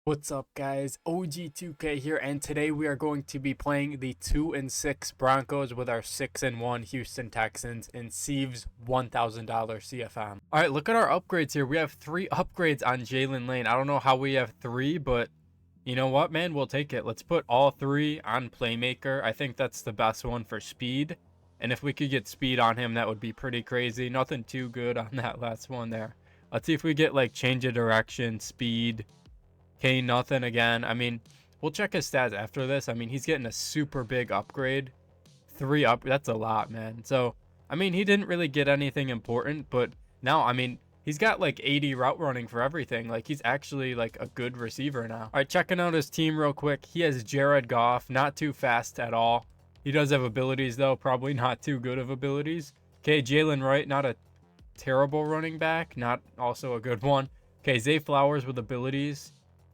What's up, guys? OG2K here, and today we are going to be playing the 2-6 Broncos with our 6-1 Houston Texans in Seeve's $1,000 CFM. All right, look at our upgrades here. We have 3 upgrades on Jalen Lane. I don't know how we have 3, but you know what, man? We'll take it. Let's put all 3 on Playmaker. I think that's the best one for speed. And if we could get speed on him, that would be pretty crazy. Nothing too good on that last one there. Let's see if we get like change of direction, speed. Okay, nothing again. I mean, we'll check his stats after this. I mean, he's getting a super big upgrade. 3 up. That's a lot, man. So, I mean, he didn't really get anything important, but now, I mean, he's got like 80 route running for everything. Like, he's actually like a good receiver now. All right, checking out his team real quick. He has Jared Goff, not too fast at all. He does have abilities, though. Probably not too good of abilities. Okay, Jalen Wright, not a terrible running back. Not also a good one. Okay, Zay Flowers with abilities.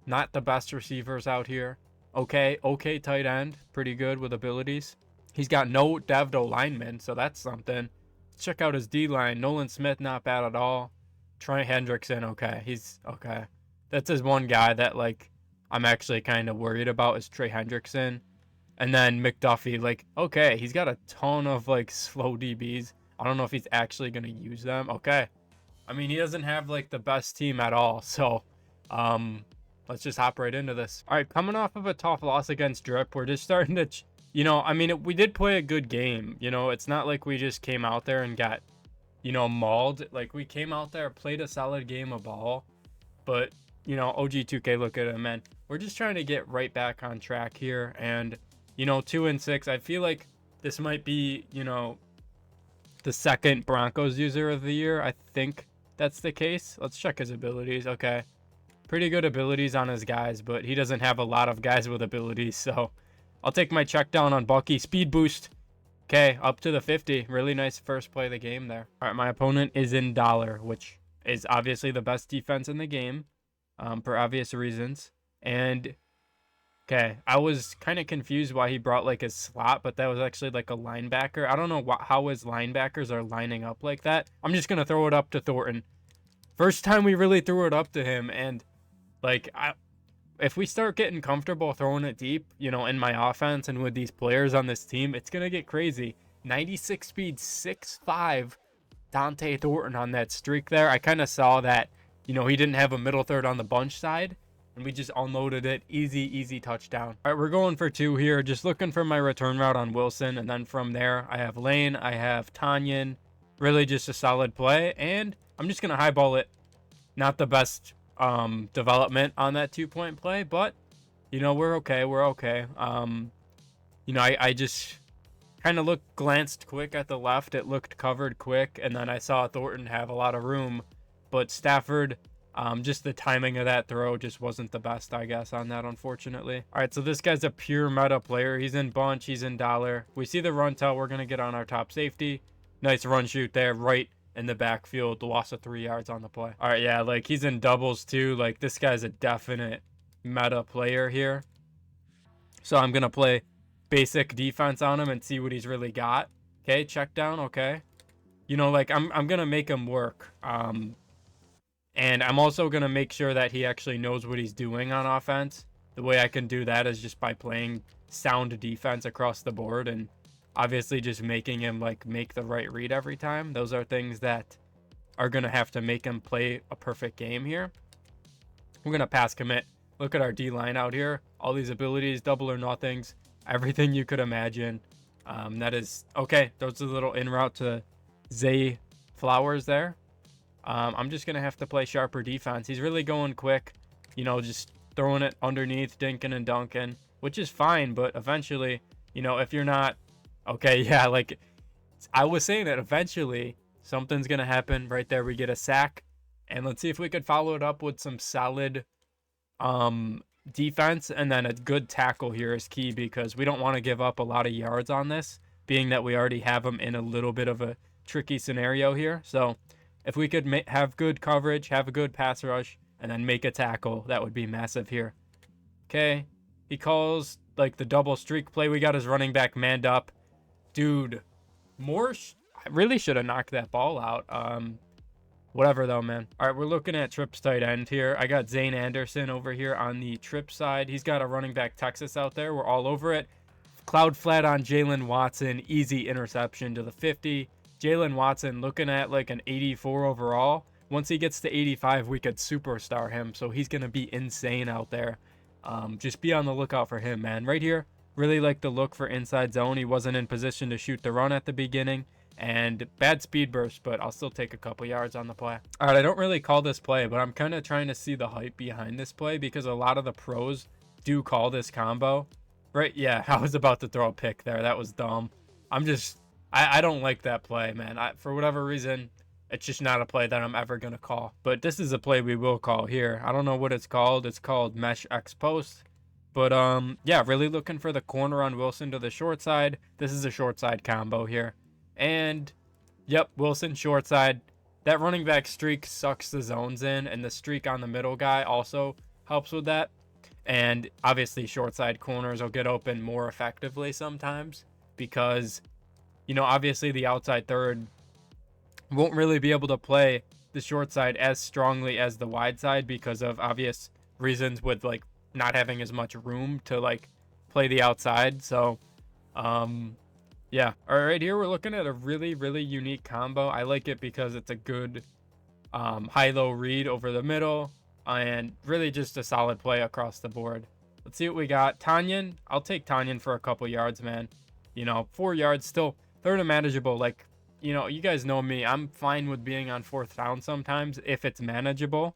Not the best receivers out here. Okay tight end. Pretty good with abilities. He's got no Devdo linemen, so that's something. Let's check out his D-line. Nolan Smith, not bad at all. Trey Hendrickson, okay. He's okay. That's his one guy that, like, I'm actually kind of worried about is Trey Hendrickson. And then McDuffie, like, okay. He's got a ton of, like, slow DBs. I don't know if he's actually going to use them. Okay. I mean, he doesn't have, like, the best team at all, so, let's just hop right into this. All right, coming off of a tough loss against Drip, we're just starting to, I mean, we did play a good game. It's not like we just came out there and got, mauled. Like, we came out there, played a solid game of ball. But, OG2K, look at him, man. We're just trying to get right back on track here. And, 2-6, I feel like this might be, the second Broncos user of the year. I think that's the case. Let's check his abilities. Okay. Pretty good abilities on his guys, but he doesn't have a lot of guys with abilities, so I'll take my check down on Bucky. Speed boost. Okay, up to the 50. Really nice first play of the game there. All right, my opponent is in Dollar, which is obviously the best defense in the game, for obvious reasons. And, okay, I was kind of confused why he brought, like, his slot, but that was actually, like, a linebacker. I don't know how his linebackers are lining up like that. I'm just going to throw it up to Thornton. First time we really threw it up to him, and like, if we start getting comfortable throwing it deep, in my offense and with these players on this team, it's going to get crazy. 96 speed, 6'5", Dante Thornton on that streak there. I kind of saw that, he didn't have a middle third on the bunch side, and we just unloaded it. Easy touchdown. All right, we're going for 2 here. Just looking for my return route on Wilson, and then from there, I have Lane, I have Tanyan. Really just a solid play, and I'm just going to highball it. Not the best development on that 2-point play, but we're okay. I just kind of glanced quick at the left. It looked covered quick, and then I saw Thornton have a lot of room, but Stafford, just the timing of that throw just wasn't the best, I guess, on that, unfortunately. All right, so this guy's a pure meta player. He's in bunch, he's in Dollar. We see the run tell. We're gonna get on our top safety. Nice run shoot there, right in the backfield. Loss of 3 yards on the play. All right, yeah, like, he's in doubles too. Like, this guy's a definite meta player here. So I'm gonna play basic defense on him and see what he's really got. Okay, check down. Okay, like, I'm gonna make him work. And I'm also gonna make sure that he actually knows what he's doing on offense. The way I can do that is just by playing sound defense across the board, and obviously just making him, like, make the right read every time. Those are things that are going to have to make him play a perfect game here. We're going to pass commit. Look at our D-line out here. All these abilities, double or nothings, everything you could imagine. That is, okay, those are a little in route to Zay Flowers there. I'm just going to have to play sharper defense. He's really going quick, just throwing it underneath, dinking and dunking, which is fine, but eventually, if you're not, okay, yeah, like, I was saying that eventually something's going to happen. Right there, we get a sack. And let's see if we could follow it up with some solid defense. And then a good tackle here is key, because we don't want to give up a lot of yards on this, being that we already have them in a little bit of a tricky scenario here. So if we could have good coverage, have a good pass rush, and then make a tackle, that would be massive here. Okay, he calls, like, the double streak play. We got his running back manned up. Dude, I really should have knocked that ball out. Whatever though, man. All right, we're looking at Trips tight end here. I got Zane Anderson over here on the Trip side. He's got a running back Texas out there. We're all over it. Cloud flat on Jalen Watson. Easy interception to the 50. Jalen Watson looking at like an 84 overall. Once he gets to 85, we could superstar him. So he's going to be insane out there. Just be on the lookout for him, man. Right here, really like the look for inside zone. He wasn't in position to shoot the run at the beginning. And bad speed burst, but I'll still take a couple yards on the play. All right, I don't really call this play, but I'm kind of trying to see the hype behind this play because a lot of the pros do call this combo. Right? Yeah, I was about to throw a pick there. That was dumb. I don't like that play, man. For whatever reason, it's just not a play that I'm ever going to call. But this is a play we will call here. I don't know what it's called. It's called Mesh X Post. But, yeah, really looking for the corner on Wilson to the short side. This is a short side combo here. And, yep, Wilson short side. That running back streak sucks the zones in, and the streak on the middle guy also helps with that. And obviously short side corners will get open more effectively sometimes because, you know, obviously the outside third won't really be able to play the short side as strongly as the wide side because of obvious reasons with like not having as much room to like play the outside. So, yeah. All right, here we're looking at a really, really unique combo. I like it because it's a good high-low read over the middle and really just a solid play across the board. Let's see what we got. Tanyan, I'll take Tanyan for a couple yards, man. You know, 4 yards, still third and manageable. Like, you know, you guys know me. I'm fine with being on 4th down sometimes if it's manageable.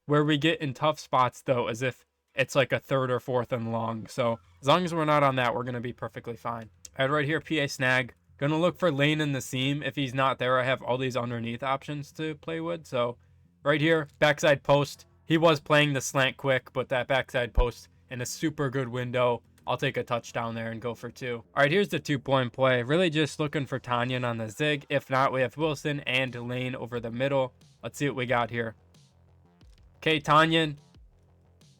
Where we get in tough spots, though, is if it's like a 3rd or 4th and long. So as long as we're not on that, we're going to be perfectly fine. All right, right here, PA snag. Going to look for lane in the seam. If he's not there, I have all these underneath options to play with. So right here, backside post. He was playing the slant quick, but that backside post in a super good window. I'll take a touchdown there and go for 2. All right, here's the 2-point play. Really just looking for Tanyan on the zig. If not, we have Wilson and Lane over the middle. Let's see what we got here. Okay, Tanyan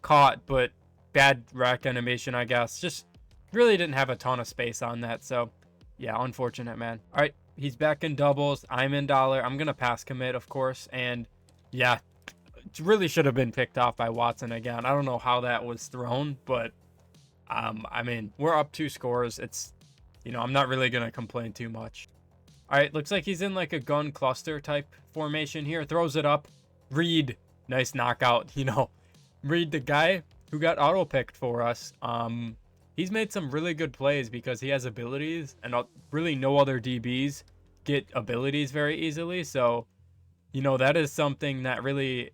caught, but bad rack animation, I guess. Just really didn't have a ton of space on that. So, yeah, unfortunate, man. All right, he's back in doubles. I'm in dollar. I'm going to pass commit, of course. And, yeah, it really should have been picked off by Watson again. I don't know how that was thrown, but I mean, we're up 2 scores. It's, you know, I'm not really going to complain too much. All right, looks like he's in like a gun cluster type formation here. Throws it up. Reed, nice knockout. You know, Reed, the guy who got auto-picked for us, he's made some really good plays because he has abilities, and really no other DBs get abilities very easily. So, you know, that is something that really,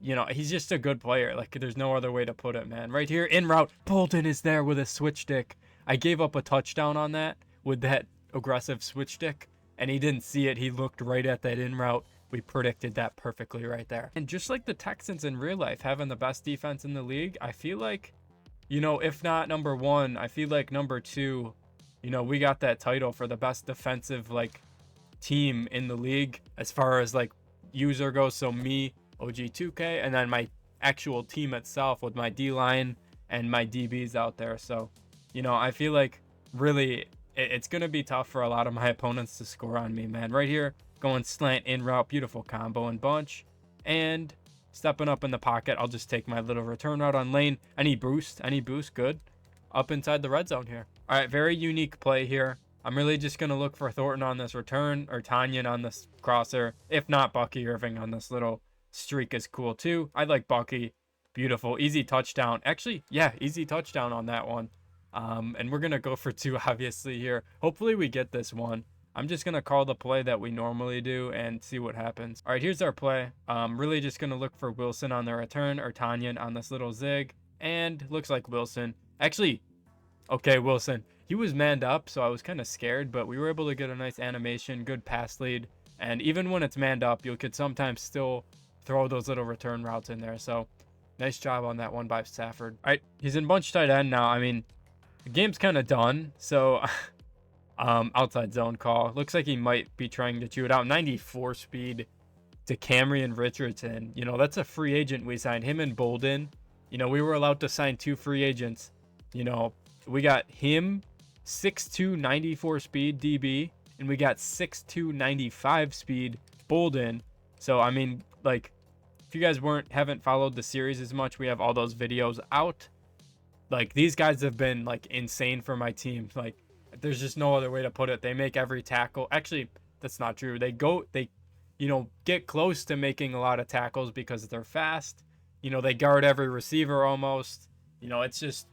you know, he's just a good player. Like, there's no other way to put it, man. Right here, in route, Bolton is there with a switch stick. I gave up a touchdown on that with that aggressive switch stick, and he didn't see it. He looked right at that in route. We predicted that perfectly right there. And just like the Texans in real life having the best defense in the league, I feel like, you know, if not number 1, I feel like number 2, you know, we got that title for the best defensive, like, team in the league as far as, like, user goes. So me, OG2K, and then my actual team itself with my D-line and my DBs out there. So, you know, I feel like really it's going to be tough for a lot of my opponents to score on me, man. Right here, going slant in route, beautiful combo and bunch. And stepping up in the pocket, I'll just take my little return route on lane. Any boost, good. Up inside the red zone here. All right, very unique play here. I'm really just going to look for Thornton on this return or Tanyan on this crosser. If not, Bucky Irving on this little streak is cool too. I like Bucky. Beautiful. Easy touchdown. Actually, yeah, easy touchdown on that one. And we're going to go for 2, obviously, here. Hopefully we get this one. I'm just going to call the play that we normally do and see what happens. All right, here's our play. Really just going to look for Wilson on the return or Tanyan on this little zig. And looks like Wilson. Actually, okay, Wilson. He was manned up, so I was kind of scared, but we were able to get a nice animation, good pass lead. And even when it's manned up, you could sometimes still throw those little return routes in there. So nice job on that one by Stafford. All right, he's in bunch tight end now. I mean, the game's kind of done. So outside zone call. Looks like he might be trying to chew it out. 94 speed to Camryn Richardson. You know, that's a free agent we signed. Him and Bolden. You know, we were allowed to sign 2 free agents. You know, we got him, 6'2", 94 speed DB. And we got 6'2", 95 speed Bolden. So, I mean, like, if you guys haven't followed the series as much, we have all those videos out. Like, these guys have been, like, insane for my team. Like, there's just no other way to put it. They make every tackle. Actually, that's not true. They, you know, get close to making a lot of tackles because they're fast. You know, they guard every receiver almost. You know, it's just,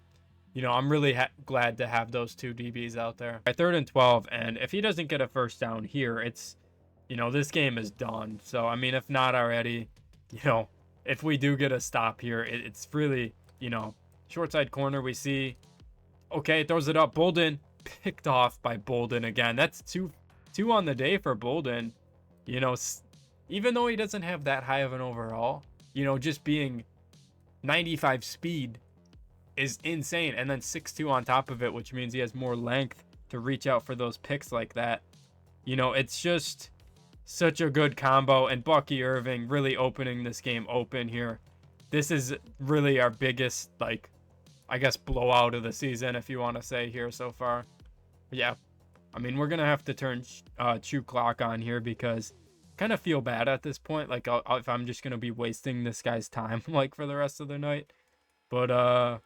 you know, I'm really glad to have those two DBs out there. At 3rd and 12, and if he doesn't get a first down here, it's, you know, this game is done. So, I mean, if not already, you know, if we do get a stop here, it's really, you know, short side corner we see. Okay, throws it up. Bolden picked off by Bolden again. That's two on the day for Bolden. You know, even though he doesn't have that high of an overall, you know, just being 95 speed is insane. And then 6'2" on top of it, which means he has more length to reach out for those picks like that. You know, it's just such a good combo. And Bucky Irving really opening this game open here. This is really our biggest, like, I guess, blowout of the season, if you want to say here so far. But yeah, I mean, we're going to have to turn Chew Clock on here because I kind of feel bad at this point. Like, if I'm just going to be wasting this guy's time, like, for the rest of the night. But,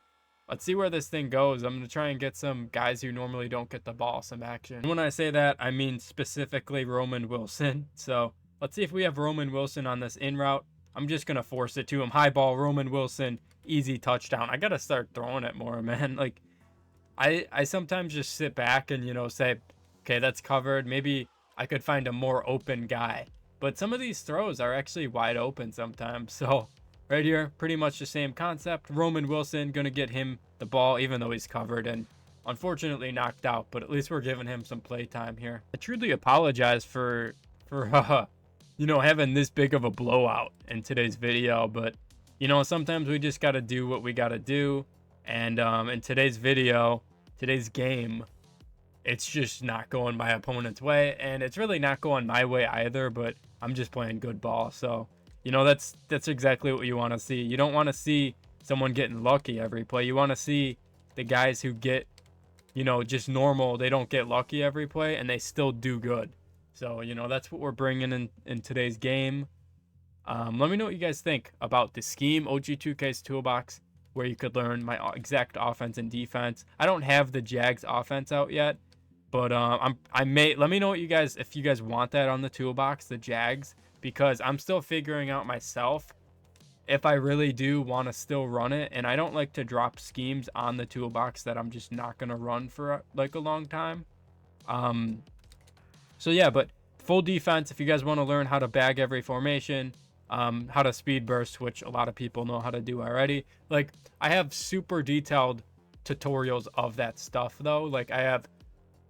let's see where this thing goes. I'm going to try and get some guys who normally don't get the ball some action. And when I say that, I mean specifically Roman Wilson. So, let's see if we have Roman Wilson on this in route. I'm just going to force it to him. High ball, Roman Wilson, easy touchdown. I got to start throwing it more, man. Like, I sometimes just sit back and, you know, say, okay, that's covered. Maybe I could find a more open guy. But some of these throws are actually wide open sometimes. So, right here, pretty much the same concept. Roman Wilson going to get him the ball, even though he's covered and unfortunately knocked out. But at least we're giving him some play time here. I truly apologize for you know, having this big of a blowout in today's video. But, you know, sometimes we just got to do what we got to do. And in today's video, today's game, it's just not going my opponent's way. And it's really not going my way either. But I'm just playing good ball. So, you know, that's exactly what you want to see. You don't want to see someone getting lucky every play. You want to see the guys who get, you know, just normal. They don't get lucky every play and they still do good. So, you know, that's what we're bringing in today's game. Let me know what you guys think about the scheme, OG2K's Toolbox, where you could learn my exact offense and defense. I don't have the Jags offense out yet, but let me know what you guys, if you guys want that on the Toolbox, the Jags, because I'm still figuring out myself if I really do want to still run it. And I don't like to drop schemes on the Toolbox that I'm just not going to run for like a long time. So yeah, but full defense, if you guys want to learn how to bag every formation, how to speed burst, which a lot of people know how to do already. Like, I have super detailed tutorials of that stuff though. Like, I have,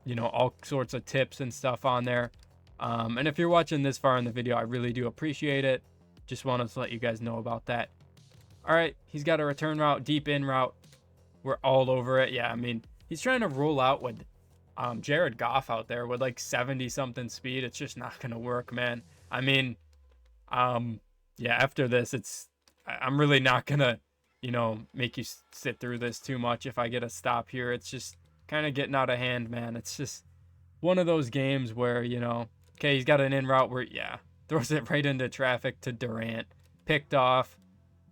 you know, all sorts of tips and stuff on there. And if you're watching this far in the video, I really do appreciate it. Just wanted to let you guys know about that. All right, he's got a return route, deep in route. We're all over it. Yeah, I mean, he's trying to roll out with Jared Goff out there with like 70 something speed. It's just not gonna work, man. I mean, yeah, after this, I'm really not gonna, you know, make you sit through this too much. If I get a stop here, it's just kind of getting out of hand, man. It's just one of those games where, you know, okay, he's got an in route where, yeah, throws it right into traffic to Durant, picked off.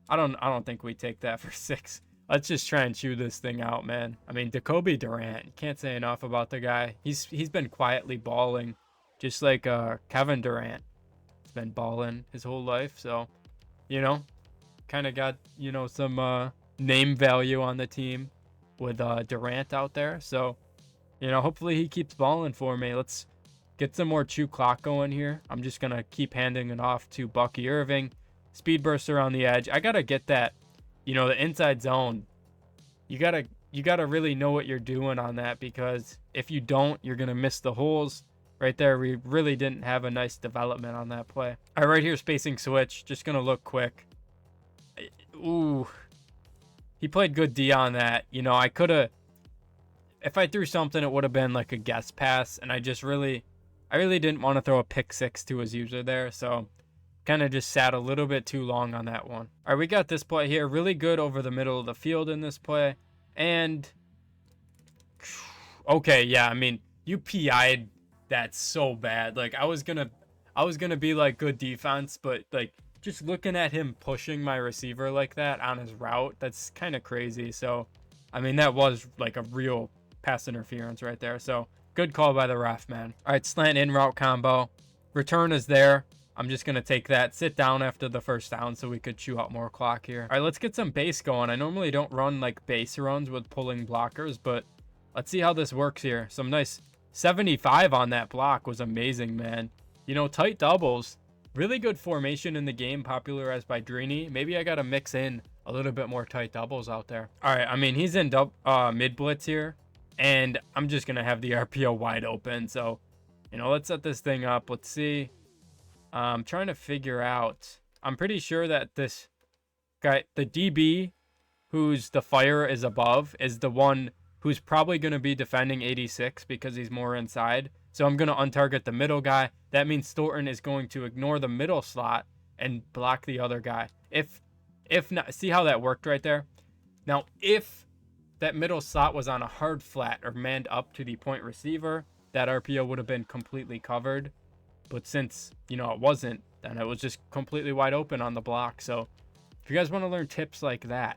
I don't think we take that for 6. Let's just try and chew this thing out, man. I mean, Jacoby Durant, can't say enough about the guy. He's been quietly balling, just like Kevin Durant. He's been balling his whole life, so, you know, kind of got, you know, some name value on the team with Durant out there. So, you know, hopefully he keeps balling for me. Let's get some more chew clock going here. I'm just going to keep handing it off to Bucky Irving. Speed burst around the edge. I got to get that. You know, the inside zone, you gotta really know what you're doing on that, because if you don't, you're gonna miss the holes. Right there, we really didn't have a nice development on that play. All right, right here, spacing switch. Just gonna look quick. Ooh, he played good D on that. You know, I could have, if I threw something, it would have been like a guess pass, and I really didn't want to throw a pick 6 to his user there, so kind of just sat a little bit too long on that one. All right, we got this play here. Really good over the middle of the field in this play. And, okay, yeah, I mean, you PI'd that so bad. Like, I was going I was going to be like good defense, but like just looking at him pushing my receiver like that on his route, that's kind of crazy. So, I mean, that was like a real pass interference right there. So, good call by the ref, man. All right, slant in route combo. Return is there. I'm just going to take that. Sit down after the first down so we could chew out more clock here. All right, let's get some base going. I normally don't run like base runs with pulling blockers, but let's see how this works here. Some nice 75 on that block was amazing, man. You know, tight doubles. Really good formation in the game, popularized by Drini. Maybe I got to mix in a little bit more tight doubles out there. All right, I mean, he's in mid blitz here, and I'm just going to have the RPO wide open. So, you know, let's set this thing up. Let's see. I'm trying to figure out. I'm pretty sure that this guy, the DB, who's the fire is above, is the one who's probably going to be defending 86 because he's more inside. So I'm going to untarget the middle guy. That means Thornton is going to ignore the middle slot and block the other guy. If not, see how that worked right there? Now, if that middle slot was on a hard flat or manned up to the point receiver, that RPO would have been completely covered. But since, you know, it wasn't, then it was just completely wide open on the block. So if you guys want to learn tips like that,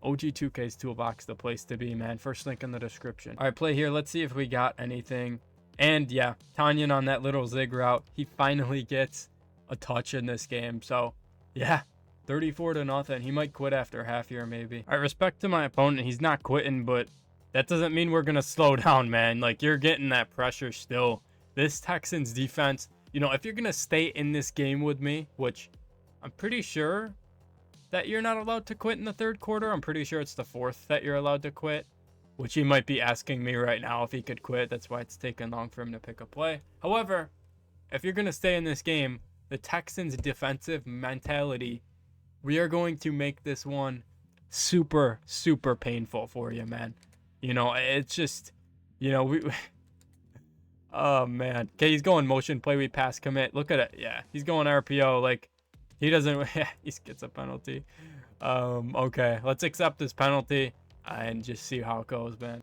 OG2K's Toolbox, the place to be, man. First link in the description. All right, play here. Let's see if we got anything. And yeah, Tanyan on that little zig route. He finally gets a touch in this game. So yeah, 34-0. He might quit after half here, maybe. All right, respect to my opponent. He's not quitting, but that doesn't mean we're going to slow down, man. Like, you're getting that pressure still. This Texans defense, you know, if you're going to stay in this game with me, which I'm pretty sure that you're not allowed to quit in the third quarter. I'm pretty sure it's the fourth that you're allowed to quit, which he might be asking me right now if he could quit. That's why it's taken long for him to pick a play. However, if you're going to stay in this game, the Texans' defensive mentality, we are going to make this one super, super painful for you, man. You know, it's just, you know, we... Oh, man. Okay, he's going motion play. We pass commit. Look at it. Yeah, he's going RPO. Like, he doesn't... he gets a penalty. Okay, let's accept this penalty and just see how it goes, man.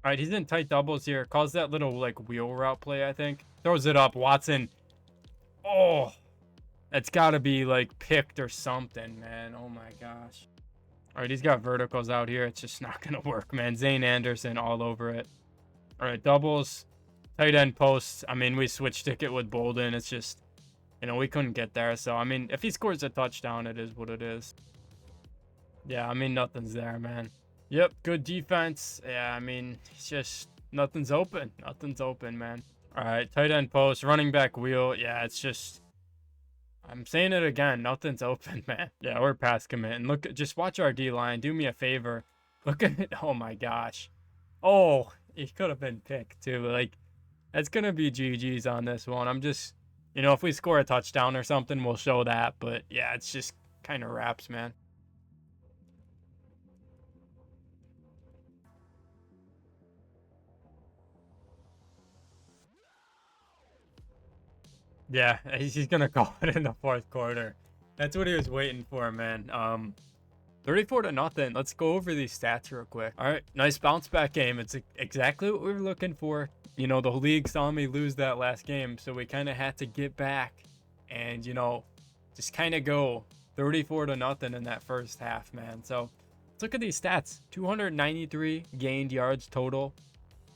All right, he's in tight doubles here. Calls that little, like, wheel route play, I think. Throws it up. Watson. Oh, that's got to be, like, picked or something, man. Oh, my gosh. All right, he's got verticals out here. It's just not going to work, man. Zane Anderson all over it. All right, doubles. Tight end posts. I mean, we switched ticket with Bolden. It's just, you know, we couldn't get there. So, I mean, if he scores a touchdown, it is what it is. Yeah, I mean, nothing's there, man. Yep, good defense. Yeah, I mean, it's just nothing's open. Nothing's open, man. All right, tight end post, running back wheel. Yeah, it's just, I'm saying it again. Nothing's open, man. Yeah, we're past commit. And look, just watch our D-line. Do me a favor. Look at it. Oh, my gosh. Oh, he could have been picked, too. Like, it's going to be GG's on this one. I'm just, you know, if we score a touchdown or something, we'll show that. But, yeah, it's just kind of wraps, man. Yeah, he's going to call it in the fourth quarter. That's what he was waiting for, man. 34-0. Let's go over these stats real quick. All right, nice bounce back game. It's exactly what we were looking for. You know, the league saw me lose that last game, so we kind of had to get back and, you know, just kind of go 34-0 in that first half, man. So let's look at these stats. 293 gained yards total.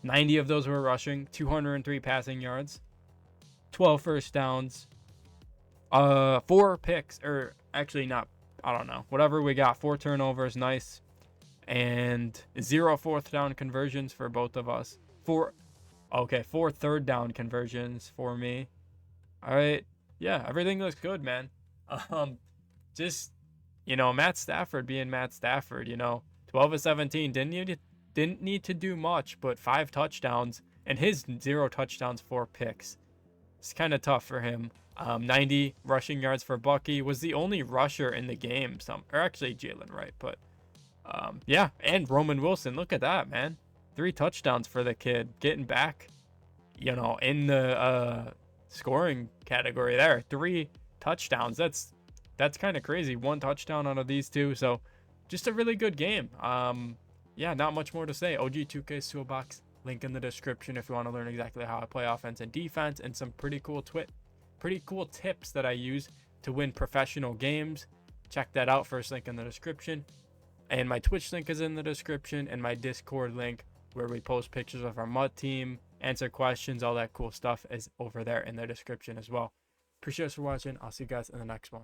90 of those were rushing. 203 passing yards. 12 first downs. 4 picks, or actually not, I don't know. Whatever we got. 4 turnovers, nice. And 0 fourth down conversions for both of us. 4 third down conversions for me. All right. Yeah, everything looks good, man. Just, you know, Matt Stafford being Matt Stafford, you know, 12 of 17, didn't need to do much, but 5 touchdowns, and his 0 touchdowns, 4 picks. It's kind of tough for him. 90 rushing yards for Bucky. Was the only rusher in the game. Or actually Jalen Wright, but yeah, and Roman Wilson. Look at that, man. 3 touchdowns for the kid, getting back, you know, in the scoring category there. 3 touchdowns. That's kind of crazy. 1 touchdown out of these 2. So just a really good game. Yeah, not much more to say. OG2K Toolbox, link in the description if you want to learn exactly how I play offense and defense, and some pretty cool pretty cool tips that I use to win professional games. Check that out. First link in the description. And my Twitch link is in the description, and my Discord link where we post pictures of our MUT team, answer questions, all that cool stuff is over there in the description as well. Appreciate you for watching. I'll see you guys in the next one.